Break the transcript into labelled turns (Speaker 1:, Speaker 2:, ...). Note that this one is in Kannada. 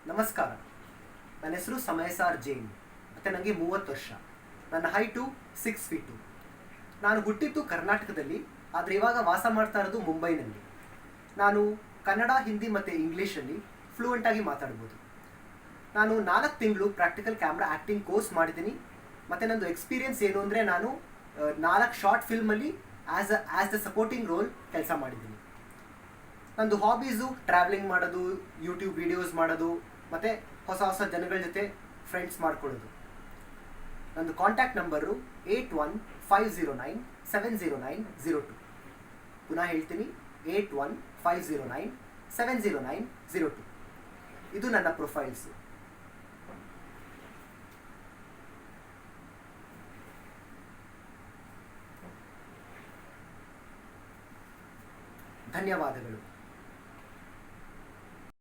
Speaker 1: ನಮಸ್ಕಾರ. ನನ್ನ ಹೆಸರು ಸಮಯಸಾರ್ ಜೈನ್ ಮತ್ತು ನನಗೆ 30 ವರ್ಷ. ನನ್ನ ಹೈಟು 6 ಫೀಟು. ನಾನು ಹುಟ್ಟಿದ್ದು ಕರ್ನಾಟಕದಲ್ಲಿ, ಆದರೆ ಇವಾಗ ವಾಸ ಮಾಡ್ತಾ ಇರೋದು ಮುಂಬೈನಲ್ಲಿ. ನಾನು ಕನ್ನಡ, ಹಿಂದಿ ಮತ್ತು ಇಂಗ್ಲೀಷಲ್ಲಿ ಫ್ಲೂಯೆಂಟಾಗಿ ಮಾತಾಡ್ಬೋದು. ನಾನು 4 ತಿಂಗಳು ಪ್ರಾಕ್ಟಿಕಲ್ ಕ್ಯಾಮ್ರಾ ಆ್ಯಕ್ಟಿಂಗ್ ಕೋರ್ಸ್ ಮಾಡಿದ್ದೀನಿ. ಮತ್ತು ನನ್ನದು ಎಕ್ಸ್ಪೀರಿಯನ್ಸ್ ಏನು ಅಂದರೆ, ನಾನು 4 ಶಾರ್ಟ್ ಫಿಲ್ಮಲ್ಲಿ ಆ್ಯಸ್ ದ ಸಪೋರ್ಟಿಂಗ್ ರೋಲ್ ಕೆಲಸ ಮಾಡಿದ್ದೀನಿ. ನಂದು ಹಾಬೀಸು ಟ್ರಾವೆಲಿಂಗ್ ಮಾಡೋದು, ಯೂಟ್ಯೂಬ್ ವೀಡಿಯೋಸ್ ಮಾಡೋದು ಮತ್ತು ಹೊಸ ಹೊಸ ಜನಗಳ ಜೊತೆ ಫ್ರೆಂಡ್ಸ್ ಮಾಡ್ಕೊಳ್ಳೋದು. ನಂದು ಕಾಂಟ್ಯಾಕ್ಟ್ ನಂಬರು 8150970902. ಪುನಃ ಹೇಳ್ತೀನಿ, 8150970902. ಇದು ನನ್ನ ಪ್ರೊಫೈಲ್ಸು. ಧನ್ಯವಾದಗಳು.